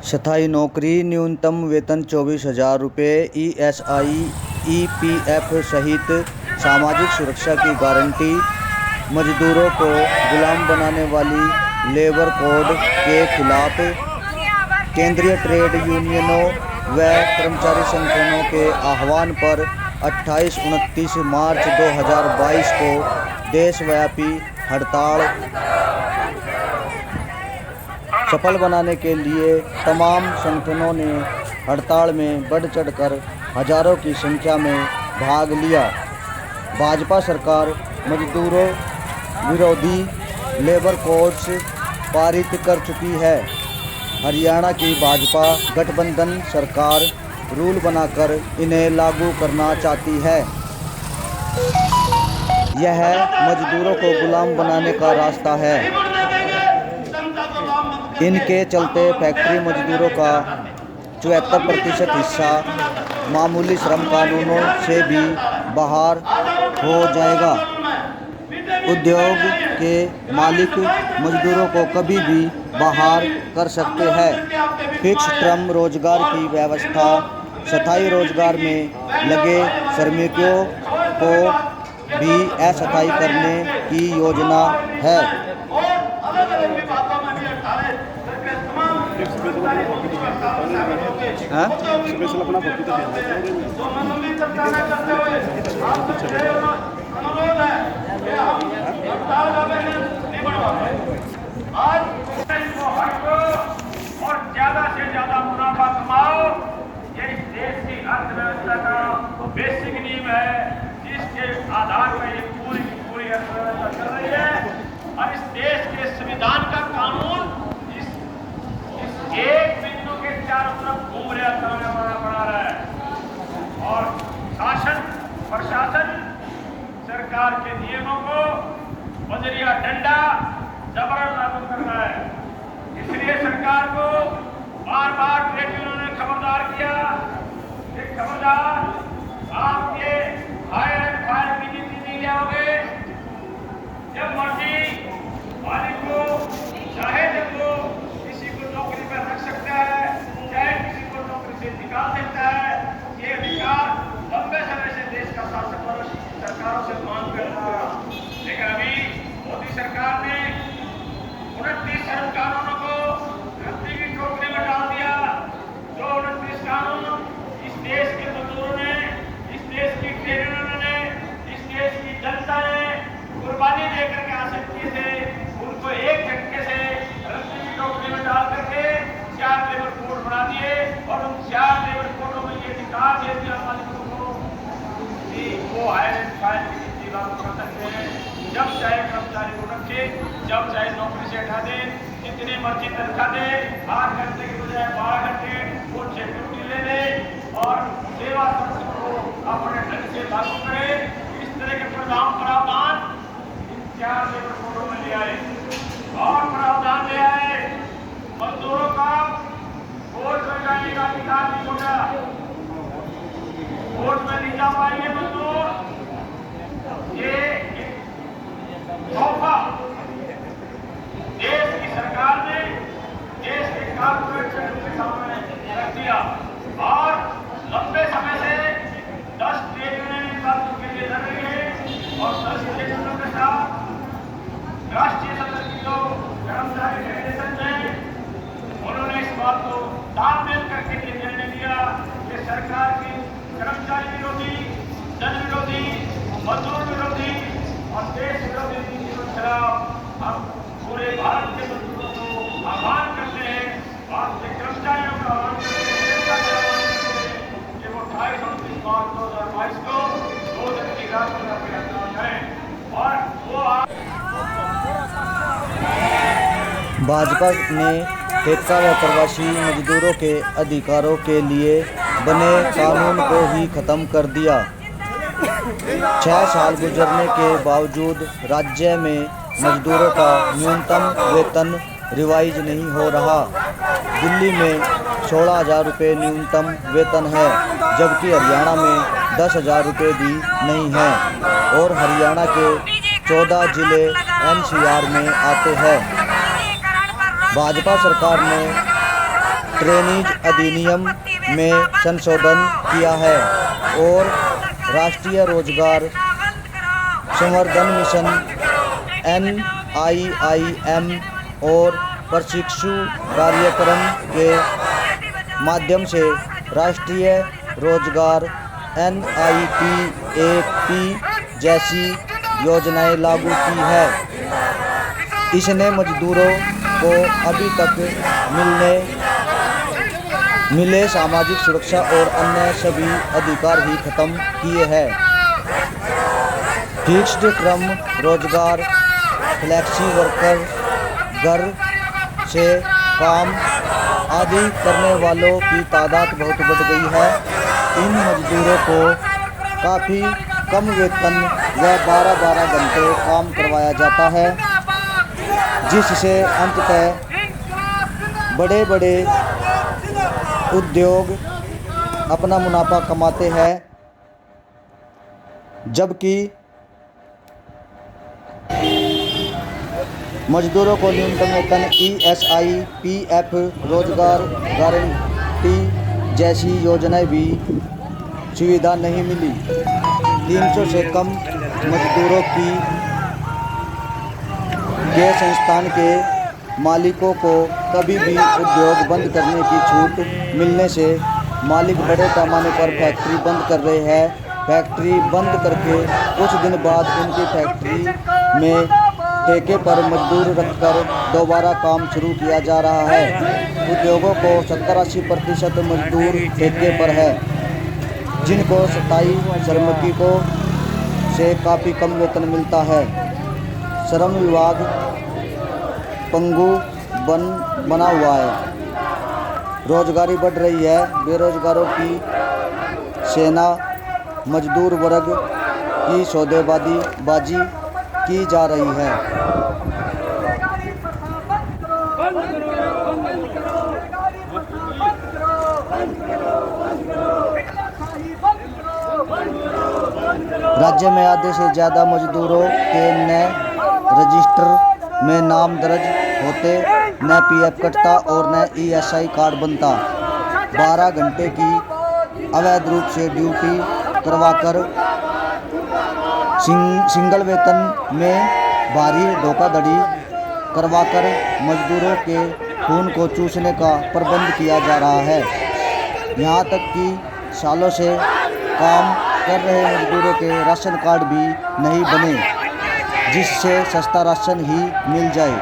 स्थायी नौकरी, न्यूनतम वेतन 24,000 रुपये, ESI, EPF सहित सामाजिक सुरक्षा की गारंटी, मजदूरों को गुलाम बनाने वाली लेबर कोड के खिलाफ केंद्रीय ट्रेड यूनियनों व कर्मचारी संगठनों के आह्वान पर 28-29 मार्च 2022 को देशव्यापी हड़ताल सफल बनाने के लिए तमाम संगठनों ने हड़ताल में बढ़ चढ़कर हजारों की संख्या में भाग लिया। भाजपा सरकार मजदूरों विरोधी लेबर कोड्स पारित कर चुकी है। हरियाणा की भाजपा गठबंधन सरकार रूल बनाकर इन्हें लागू करना चाहती है। यह मजदूरों को गुलाम बनाने का रास्ता है। इनके चलते फैक्ट्री मजदूरों का 74% हिस्सा मामूली श्रम कानूनों से भी बाहर हो जाएगा। उद्योग के मालिक मजदूरों को कभी भी बाहर कर सकते हैं। फिक्स टर्म रोजगार की व्यवस्था, स्थायी रोजगार में लगे श्रमिकों को भी अस्थायी करने की योजना है। और ज्यादा से ज्यादा मुनाफा कमाओ, ये इस देश की अर्थव्यवस्था का बेसिक नींव है, जिसके आधार पर ये पूरी की पूरी अर्थव्यवस्था चल रही है। और इस देश के संविधान का कानून इस एक बिंदु के चारों तरफ घूम रहा बना रहा है। और शासन प्रशासन सरकार के नियमों को बजरिया डंडा जबरन लागू कर रहा है। इसलिए सरकार को बार बार ट्रेड यूनियन ने खबरदार किया कि खबरदार, आप ये हायर एंड फायर की नीति नहीं लाओगे। जब मर्जी मालिक को चाहे जब वो किसी को नौकरी पर रख सकता है, चाहे किसी को नौकरी से निकाल सकता है। ये अधिकार लंबे समय से देश का शासक वर्ग सरकारों से मांग कर रहा है। लेकिन अभी मोदी सरकार ने 29 श्रम कानूनों को रद्दी की टोकरी में डाल दिया। जो 29 कानून इस देश के मजदूरों ने, इस देश की ट्रेड यूनियन ने, इस देश की जनता ने कुर्बानी देकर के हासिल किए थे, उनको एक झटके से रद्दी की टोकरी में डाल करके 4 लेबर कोड बना दिए। और उन 4 लेबर कोडों में ये अधिकार दे दिया मालिकों को कि वो हायर एंड फायर की नीति लागू कर सकते हैं। जब चाहे कर्मचारी को रखे, जब चाहे नौकरी से हटा दे, जितनी मर्जी तनख्वाह दे, 8 घंटे की बजाय 12 घंटे उनसे ड्यूटी ले ले और सेवा शर्त को अपने ढंग से लागू करे। इस तरह के प्रावधान इन 4 लेबर कोडों में ले आए। और प्रावधान ले आए, मजदूरों का कोर्ट में जाने का अधिकार नहीं होगा। कोर्ट में नहीं जा पाएंगे मजदूर। ये तोहफा देश की सरकार ने देश के कारपोरेट के सामने रख दिया। और लंबे समय से 10 ट्रेड यूनियन इस बात के लिए लड़ रही है। और 10 ट्रेड यूनियनों के साथ राष्ट्रीय स्तर की जो कर्मचारी फेडरेशन है, उन्होंने इस बात को तालमेल करके निर्णय लिया कि सरकार की कर्मचारी विरोधी, जन विरोधी, मजदूर विरोधी और देश विरोधी नीति के खिलाफ हम पूरे भारत के मजदूरों को आह्वान करते हैं, भारत के कर्मचारियों का आह्वान करते हैं कि वो 28-29 मार्च 2022 को 2 दिन की रात को हड़ताल करें। और वो भाजपा ने ठेका व प्रवासी मजदूरों के अधिकारों के लिए बने कानून को ही खत्म कर दिया। 6 साल गुजरने के बावजूद राज्य में मजदूरों का न्यूनतम वेतन रिवाइज नहीं हो रहा। दिल्ली में 16,000 रुपये न्यूनतम वेतन है, जबकि हरियाणा में 10,000 रुपये भी नहीं है। और हरियाणा के 14 जिले NCR में आते हैं। भाजपा सरकार ने ट्रेनीज अधिनियम में संशोधन किया है और राष्ट्रीय रोजगार संवर्धन मिशन NIIM और प्रशिक्षु कार्यक्रम के माध्यम से राष्ट्रीय रोजगार NITAP जैसी योजनाएं लागू की है। इसने मजदूरों को अभी तक मिले सामाजिक सुरक्षा और अन्य सभी अधिकार ही खत्म किए हैं। फिक्स्ड टर्म रोजगार, फ्लेक्सी वर्कर, घर से काम आदि करने वालों की तादाद बहुत बढ़ गई है। इन मजदूरों को काफ़ी कम वेतन व 12-12 घंटे काम करवाया जाता है, जिससे अंततः बड़े बड़े उद्योग अपना मुनाफा कमाते हैं, जबकि मजदूरों को न्यूनतम वेतन ESI, PF, रोजगार गारंटी जैसी योजनाएं भी सुविधा नहीं मिली। 300 से कम मजदूरों के संस्थान के मालिकों को कभी भी उद्योग बंद करने की छूट मिलने से मालिक बड़े पैमाने पर फैक्ट्री बंद कर रहे हैं। फैक्ट्री बंद करके कुछ दिन बाद उनकी फैक्ट्री में ठेके पर मजदूर रखकर दोबारा काम शुरू किया जा रहा है। उद्योगों को 70-80% मजदूर ठेके पर है, जिनको स्थायी श्रमिकों से काफ़ी कम वेतन मिलता है। श्रम विभाग पंगु बना हुआ है। रोजगारी बढ़ रही है। बेरोजगारों की सेना मजदूर वर्ग की सौदेबाजी की जा रही है। राज्य में आधे से ज़्यादा मजदूरों के न रजिस्टर में नाम दर्ज होते, न PF कटता और न ESI कार्ड बनता। 12 घंटे की अवैध रूप से ड्यूटी करवाकर सिंगल वेतन में भारी धोखाधड़ी करवाकर मजदूरों के खून को चूसने का प्रबंध किया जा रहा है। यहाँ तक कि सालों से काम कर रहे मजदूरों के राशन कार्ड भी नहीं बने, जिससे सस्ता राशन ही मिल जाए।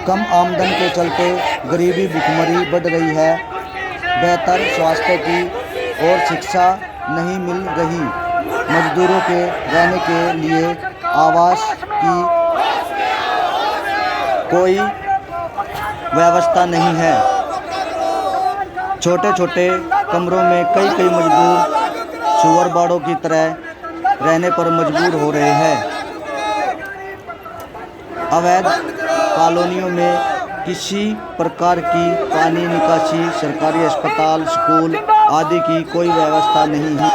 कम आमदन के चलते गरीबी भुखमरी बढ़ रही है। बेहतर स्वास्थ्य की और शिक्षा नहीं मिल रही। मजदूरों के रहने के लिए आवास की कोई व्यवस्था नहीं है। छोटे छोटे कमरों में कई मजदूर सुअर बाड़ों की तरह रहने पर मजबूर हो रहे हैं। अवैध कॉलोनियों में किसी प्रकार की पानी निकासी, सरकारी अस्पताल, स्कूल आदि की कोई व्यवस्था नहीं है।